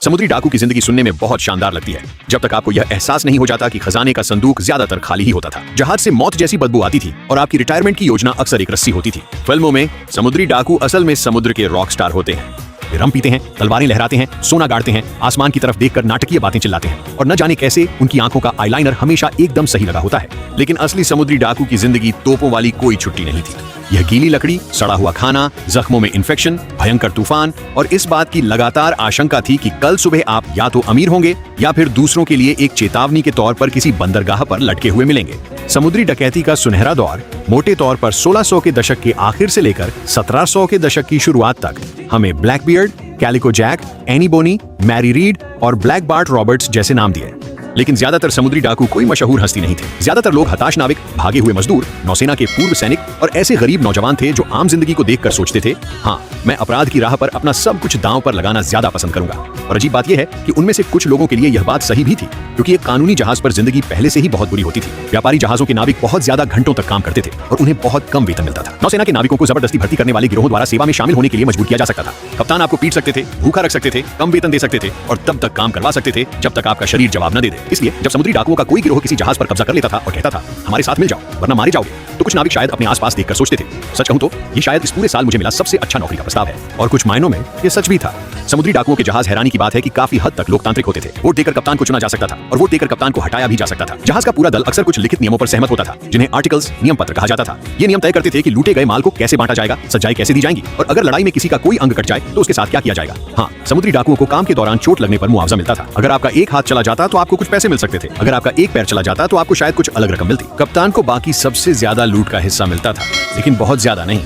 समुद्री डाकू की जिंदगी सुनने में बहुत शानदार लगती है, जब तक आपको यह एहसास नहीं हो जाता कि खजाने का संदूक ज्यादातर खाली ही होता था। जहाज से मौत जैसी बदबू आती थी और आपकी रिटायरमेंट की योजना अक्सर एक रस्सी होती थी। फिल्मों में समुद्री डाकू असल में समुद्र के रॉक स्टार होते हैं। वे रम पीते हैं, तलवारें लहराते हैं, सोना गाड़ते हैं, आसमान की तरफ देखकर नाटकीय बातें चिल्लाते हैं और न जाने कैसे उनकी आंखों का आईलाइनर हमेशा एकदम सही लगा होता है। लेकिन असली समुद्री डाकू की जिंदगी तोपों वाली कोई छुट्टी नहीं थी। यह गीली लकड़ी, सड़ा हुआ खाना, जख्मों में इन्फेक्शन, भयंकर तूफान और इस बात की लगातार आशंका थी कि कल सुबह आप या तो अमीर होंगे या फिर दूसरों के लिए एक चेतावनी के तौर पर किसी बंदरगाह पर लटके हुए मिलेंगे। समुद्री डकैती का सुनहरा दौर मोटे तौर पर 1600 के दशक के आखिर से लेकर 1700 के दशक की शुरुआत तक हमें ब्लैकबियर्ड, कैलिको जैक, एनी बोनी, मैरी रीड और ब्लैक बार्ट रॉबर्ट्स जैसे नाम दिए। लेकिन ज्यादातर समुद्री डाकू कोई मशहूर हस्ती नहीं थे। ज्यादातर लोग हताश नाविक, भागे हुए मजदूर, नौसेना के पूर्व सैनिक और ऐसे गरीब नौजवान थे जो आम जिंदगी को देखकर सोचते थे, हाँ, मैं अपराध की राह पर अपना सब कुछ दांव पर लगाना ज्यादा पसंद करूंगा। और अजीब बात यह है कि उनमें से कुछ लोगों के लिए यह बात सही भी थी, क्योंकि एक कानूनी जहाज पर जिंदगी पहले से ही बहुत बुरी होती थी। व्यापारी जहाजों के नाविक बहुत ज्यादा घंटों तक काम करते थे और उन्हें बहुत कम वेतन मिलता था। नौसेना के नाविकों को जबरदस्ती भर्ती करने वाले गिरोहों द्वारा सेवा में शामिल होने के लिए मजबूर किया जा सकता था। कप्तान आपको पीट सकते थे, भूखा रख सकते थे, कम वेतन दे सकते थे और तब तक काम करवा सकते थे जब तक आपका शरीर जवाब न दे दे। इसलिए जब समुद्री डाकुओं का कोई गिरोह किसी जहाज पर कब्जा कर लेता था और कहता था, हमारे साथ मिल जाओ वरना मारे जाओगे, तो कुछ नाविक शायद अपने आसपास देखकर सोचते थे, सच कहूं तो ये शायद इस पूरे साल मुझे मिला सबसे अच्छा नौकरी का प्रस्ताव है। और कुछ मायनों में ये सच भी था। समुद्री डाकुओं के जहाज हैरानी की बात है कि काफी हद तक लोकतांत्रिक होते थे। वोट देकर कप्तान को चुना जा सकता था और वोट देकर कप्तान को हटाया भी जा सकता था। जहाज का पूरा दल अक्सर कुछ लिखित नियमों पर सहमत होता था, जिन्हें आर्टिकल्स, नियम पत्र कहा जाता था। ये नियम तय करते थे कि लूटे गए माल को कैसे बांटा जाएगा, सजाएं कैसे दी जाएंगी और अगर लड़ाई में किसी का कोई अंग कट जाए तो उसके साथ क्या किया जाएगा। हाँ, समुद्री डाकुओं को काम के दौरान चोट लगने पर मुआवजा मिलता था। अगर आपका एक हाथ चला जाता तो आपको कुछ पैसे मिल सकते थे। अगर आपका एक पैर चला जाता तो आपको शायद कुछ अलग रकम मिलती। कप्तान को बाकी सबसे ज्यादा लूट का हिस्सा मिलता था, लेकिन बहुत ज्यादा नहीं।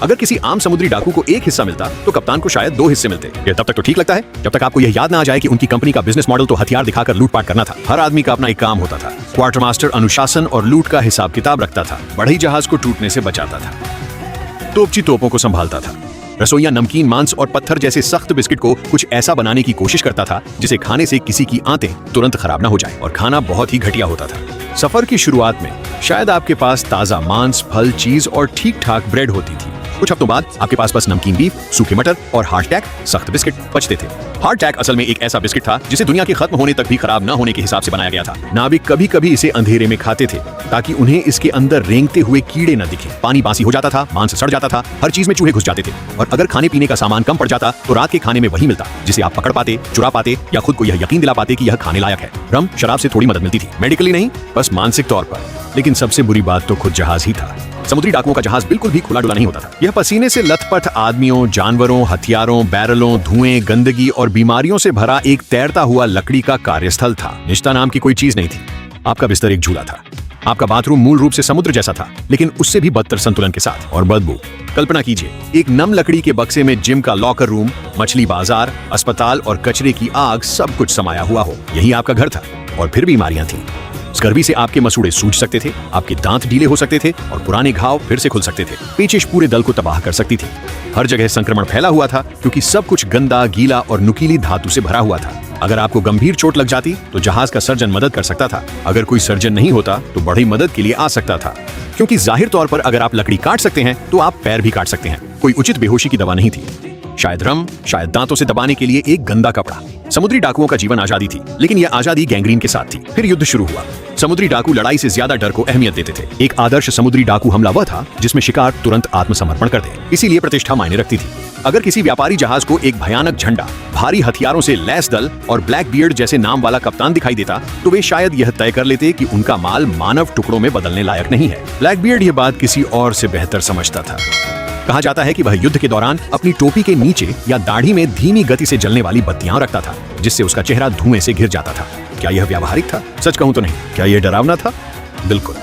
अगर किसी आम समुद्री डाकू को एक हिस्सा मिलता तो कप्तान को शायद 2 हिस्से मिलते। ये तब तक तो ठीक लगता है जब तक आपको यह याद ना आ जाए कि उनकी कंपनी का बिजनेस मॉडल तो हथियार दिखाकर लूटपाट करना था। हर आदमी का अपना एक काम होता था। क्वार्टर मास्टर अनुशासन और लूट का हिसाब किताब रखता था। बढ़ई जहाज को टूटने से बचाता था। तोपची तोपों को संभालता था। रसोइया नमकीन, मांस और पत्थर जैसे सख्त बिस्किट को कुछ ऐसा बनाने की कोशिश करता था जिसे खाने से किसी की आंतें तुरंत खराब ना हो जाए और खाना बहुत ही घटिया होता था। सफर की शुरुआत में शायद आपके पास ताजा मांस, फल, चीज और ठीक ठाक ब्रेड होती थी। कुछ हफ्तों बाद आपके पास नमकीन बीफ, सूखे मटर और हार्डटैक सख्त बिस्किट बचते थे। हार्डटैक असल में एक ऐसा बिस्किट था जिसे दुनिया के खत्म होने तक भी खराब न होने के हिसाब से बनाया गया था। नाविक कभी कभी इसे अंधेरे में खाते थे ताकि उन्हें इसके अंदर रेंगते हुए कीड़े न दिखे। पानी बासी हो जाता था, मांस सड़ जाता था, हर चीज में चूहे घुस जाते थे और अगर खाने पीने का सामान कम पड़ जाता तो रात के खाने में वही मिलता जिसे आप पकड़ पाते, चुरा पाते या खुद को यह यकीन दिला पाते कि यह खाने लायक है। रम, शराब से थोड़ी मदद मिलती थी, मेडिकली नहीं, बस मानसिक तौर पर। लेकिन सबसे बुरी बात तो खुद जहाज ही था। समुद्री डाकुओं का जहाज बिल्कुल भी खुला डुला नहीं होता था। यह पसीने से लथपथ आदमियों, जानवरों, हथियारों, बैरलों, धुएं, गंदगी और बीमारियों से भरा एक तैरता हुआ लकड़ी का कार्यस्थल था। निष्ठा नाम की कोई चीज नहीं थी। आपका बिस्तर एक झूला था। आपका बाथरूम मूल रूप से समुद्र जैसा था, लेकिन उससे भी बदतर संतुलन के साथ और बदबू। कल्पना कीजिए, एक नम लकड़ी के बक्से में जिम का लॉकर रूम, मछली बाजार, अस्पताल और कचरे की आग सब कुछ समाया हुआ हो। यही आपका घर था और फिर बीमारियां थीं। स्कर्वी से आपके मसूड़े सूज सकते थे, आपके दांत ढीले हो सकते थे और पुराने घाव फिर से खुल सकते थे। पेचिश पूरे दल को तबाह कर सकती थी। हर जगह संक्रमण फैला हुआ था क्योंकि सब कुछ गंदा, गीला और नुकीली धातु से भरा हुआ था। अगर आपको गंभीर चोट लग जाती तो जहाज का सर्जन मदद कर सकता था। अगर कोई सर्जन नहीं होता तो बढ़ई मदद के लिए आ सकता था, क्योंकि जाहिर तौर पर अगर आप लकड़ी काट सकते हैं तो आप पैर भी काट सकते हैं। कोई उचित बेहोशी की दवा नहीं थी। शायद रम, शायद दांतों से दबाने के लिए एक गंदा कपड़ा। समुद्री डाकुओं का जीवन आजादी थी, लेकिन यह आजादी गैंग्रीन के साथ थी। फिर युद्ध शुरू हुआ। समुद्री डाकू लड़ाई से ज्यादा डर को अहमियत देते थे। एक आदर्श समुद्री डाकू हमला वह था जिसमें शिकार तुरंत आत्मसमर्पण कर दे, इसीलिए प्रतिष्ठा मायने रखती थी। अगर किसी व्यापारी जहाज को एक भयानक झंडा, भारी हथियारों से लैस दल और ब्लैकबियर्ड जैसे नाम वाला कप्तान दिखाई देता तो वे शायद यह तय कर लेते कि उनका माल मानव टुकड़ों में बदलने लायक नहीं है। ब्लैकबियर्ड यह बात किसी और से बेहतर समझता था। कहा जाता है कि वह युद्ध के दौरान अपनी टोपी के नीचे या दाढ़ी में धीमी गति से जलने वाली बत्तियां रखता था, जिससे उसका चेहरा धुएं से घिर जाता था। क्या यह व्यावहारिक था? सच कहूं तो नहीं। क्या यह डरावना था? बिल्कुल।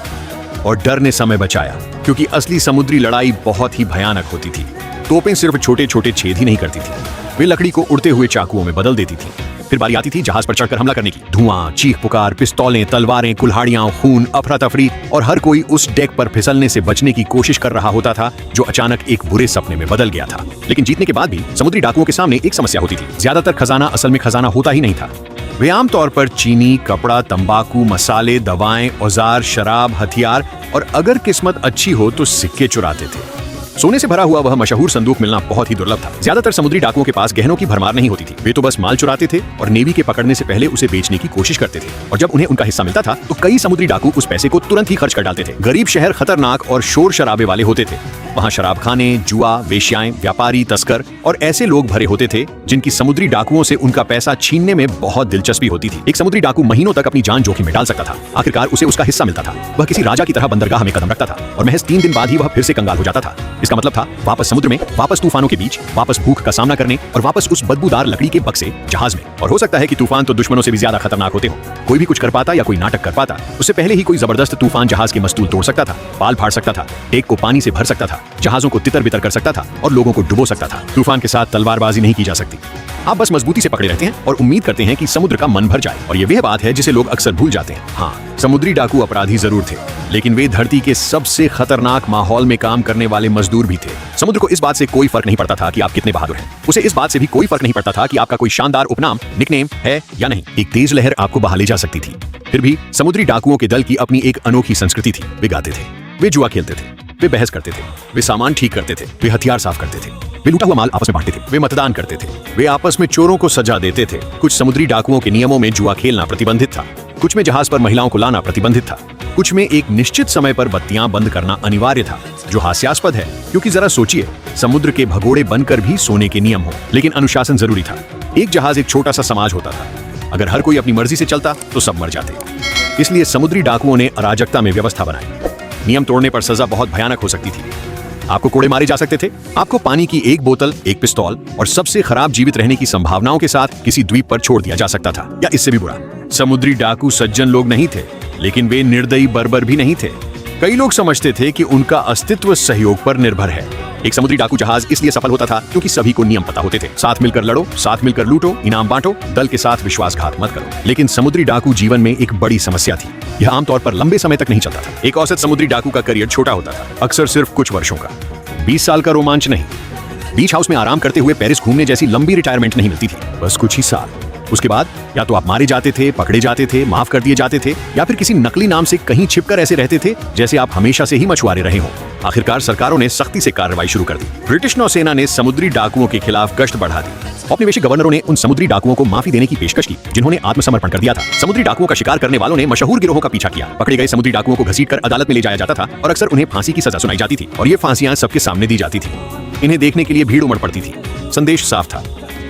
और डर ने समय बचाया, क्योंकि असली समुद्री लड़ाई बहुत ही भयानक होती थी। तोपें सिर्फ छोटे छोटे छेद ही नहीं करती थी, वे लकड़ी को उड़ते हुए चाकुओं में बदल देती थी। फिर बारी आती थी जहाज पर चढ़कर हमला करने की। धुआं, चीख पुकार, पिस्तौलें, तलवारें, कुल्हाड़ियां, खून, अफरा तफरी और हर कोई उस डेक पर फिसलने से बचने की कोशिश कर रहा होता था जो अचानक एक बुरे सपने में बदल गया था। लेकिन जीतने के बाद भी समुद्री डाकुओं के सामने एक समस्या होती थी। ज्यादातर खजाना असल में खजाना होता ही नहीं था। वे आमतौर पर चीनी, कपड़ा, तंबाकू, मसाले, दवाएं, औजार, शराब, हथियार और अगर किस्मत अच्छी हो तो सिक्के चुराते थे। सोने से भरा हुआ वह मशहूर संदूक मिलना बहुत ही दुर्लभ था। ज्यादातर समुद्री डाकुओं के पास गहनों की भरमार नहीं होती थी। वे तो बस माल चुराते थे और नेवी के पकड़ने से पहले उसे बेचने की कोशिश करते थे, और जब उन्हें उनका हिस्सा मिलता था तो कई समुद्री डाकू उस पैसे को तुरंत ही खर्च कर डालते थे। गरीब शहर खतरनाक और शोर शराबे वाले होते थे। वहाँ शराब खाने, जुआ, वेश्याएं, व्यापारी, तस्कर और ऐसे लोग भरे होते थे जिनकी समुद्री डाकुओं से उनका पैसा छीनने में बहुत दिलचस्पी होती थी। एक समुद्री डाकू महीनों तक अपनी जान जोखिम में डाल सकता था। आखिरकार उसे उसका हिस्सा मिलता था। वह किसी राजा की तरह बंदरगाह में कदम रखता था और महज 3 दिन बाद ही वह फिर से कंगाल हो जाता था। इसका मतलब था वापस समुद्र में, वापस तूफानों के बीच, वापस भूख का सामना करने और वापस उस बदबूदार लकड़ी के बक्से जहाज में। और हो सकता है कि तूफान तो दुश्मनों से भी ज्यादा खतरनाक होते हो। कोई भी कुछ कर पाता या कोई नाटक कर पाता, उससे पहले ही कोई जबरदस्त तूफान जहाज के मस्तूल तोड़ सकता था, पाल फाड़ सकता था, टेक को पानी से भर सकता था, जहाजों को तितर बितर कर सकता था और लोगों को डुबो सकता था। तूफान के साथ तलवारबाजी नहीं की जा सकती। आप बस मजबूती से पकड़े रहते हैं और उम्मीद करते हैं कि समुद्र का मन भर जाए। और ये वह बात है जिसे लोग अक्सर भूल जाते हैं। हाँ, समुद्री डाकू अपराधी जरूर थे, लेकिन वे धरती के सबसे खतरनाक माहौल में काम करने वाले मजदूर भी थे। समुद्र को इस बात से कोई फर्क नहीं पड़ता था कि आप कितने बहादुर हैं। उसे इस बात से भी कोई फर्क नहीं पड़ता था कि आपका कोई शानदार उपनाम, निकनेम है या नहीं। एक तेज लहर आपको बहा ले जा सकती थी। फिर भी समुद्री डाकुओं के दल की अपनी एक अनोखी संस्कृति थी। वे गाते थे, वे जुआ खेलते थे, वे बहस करते थे, वे सामान ठीक करते थे, वे हथियार साफ करते थे, वे लूटा हुआ माल आपस में बांटते थे, वे मतदान करते थे, वे आपस में चोरों को सजा देते थे। कुछ समुद्री डाकुओं के नियमों में जुआ खेलना प्रतिबंधित था, कुछ में जहाज पर महिलाओं को लाना प्रतिबंधित था, कुछ में एक निश्चित समय पर बत्तियां बंद करना अनिवार्य था, जो हास्यास्पद है क्योंकि जरा सोचिए, समुद्र के भगोड़े बनकर भी सोने के नियम हो। लेकिन अनुशासन जरूरी था। एक जहाज एक छोटा सा समाज होता था। अगर हर कोई अपनी मर्जी से चलता तो सब मर जाते। इसलिए समुद्री डाकुओं ने अराजकता में व्यवस्था बनाई। नियम तोड़ने पर सजा बहुत भयानक हो सकती थी। आपको कोड़े मारे जा सकते थे, आपको पानी की एक बोतल, एक पिस्तौल और सबसे खराब जीवित रहने की संभावनाओं के साथ किसी द्वीप पर छोड़ दिया जा सकता था, या इससे भी बुरा। समुद्री डाकू सज्जन लोग नहीं थे, लेकिन वे निर्दयी बर्बर भी नहीं थे। कई लोग समझते थे कि उनका अस्तित्व सहयोग पर निर्भर है। एक समुद्री डाकू जहाज इसलिए सफल होता था क्योंकि सभी को नियम पता होते थे। साथ मिलकर लड़ो, साथ मिलकर लूटो, इनाम बांटो, दल के साथ विश्वासघात मत करो। लेकिन समुद्री डाकू जीवन में एक बड़ी समस्या थी। यह आमतौर पर लंबे समय तक नहीं चलता था। एक औसत समुद्री डाकू का करियर छोटा होता था, अक्सर सिर्फ कुछ वर्षों का। 20 साल का रोमांच नहीं, बीच हाउस में आराम करते हुए पेरिस घूमने जैसी लंबी रिटायरमेंट नहीं मिलती थी, बस कुछ ही साल। उसके बाद या तो आप मारे जाते थे, पकड़े जाते थे, माफ कर दिए जाते थे, या फिर किसी नकली नाम से कहीं छिपकर ऐसे रहते थे जैसे आप हमेशा से ही मछुआरे रहे हो। आखिरकार सरकारों ने सख्ती से कार्रवाई शुरू कर दी। ब्रिटिश नौसेना ने समुद्री डाकुओं के खिलाफ गश्त बढ़ा दी। औपनिवेशिक गवर्नरों ने उन समुद्री डाकुओं को माफी देने की पेशकश की जिन्होंने आत्मसमर्पण कर दिया था। समुद्री डाकुओं का शिकार करने वालों ने मशहूर गिरोहों का पीछा किया। पकड़े गए समुद्री डाकुओं को घसीटकर अदालत में ले जाया जाता था और अक्सर उन्हें फांसी की सजा सुनाई जाती थी, और ये फांसियां सबके सामने दी जाती थी। इन्हें देखने के लिए भीड़ उमड़ पड़ती थी। संदेश साफ था,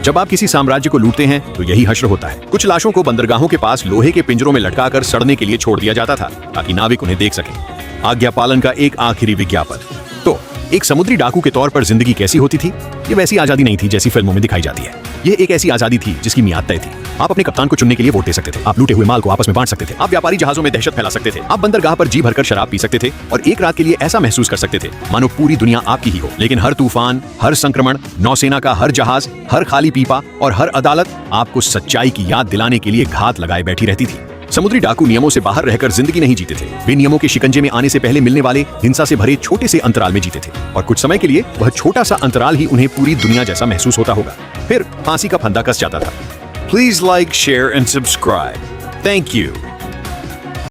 जब आप किसी साम्राज्य को लूटते हैं तो यही हश्र होता है। कुछ लाशों को बंदरगाहों के पास लोहे के पिंजरों में लटकाकर सड़ने के लिए छोड़ दिया जाता था ताकि नाविक उन्हें देख सके। आज्ञा पालन का एक आखिरी विज्ञापन। तो एक समुद्री डाकू के तौर पर जिंदगी कैसी होती थी? ये वैसी आजादी नहीं थी जैसी फिल्मों में दिखाई जाती है। ये एक ऐसी आजादी थी जिसकी मियाद तय थी। आप अपने कप्तान को चुनने के लिए वोट दे सकते थे, आप लूटे हुए माल को आपस में बांट सकते थे, आप व्यापारी जहाजों में दहशत फैला सकते थे, आप बंदरगाह पर जी भरकर शराब पी सकते थे और एक रात के लिए ऐसा महसूस कर सकते थे मानो पूरी दुनिया आपकी ही हो। लेकिन हर तूफान, हर संक्रमण, नौसेना का हर जहाज, हर खाली पीपा और हर अदालत आपको सच्चाई की याद दिलाने के लिए घात लगाए बैठी रहती थी। समुद्री डाकू नियमों से बाहर रहकर जिंदगी नहीं जीते थे। वे नियमों के शिकंजे में आने से पहले मिलने वाले हिंसा से भरे छोटे से अंतराल में जीते थे, और कुछ समय के लिए वह छोटा सा अंतराल ही उन्हें पूरी दुनिया जैसा महसूस होता होगा। फिर फांसी का फंदा कस जाता था। Please like, share and subscribe. Thank you.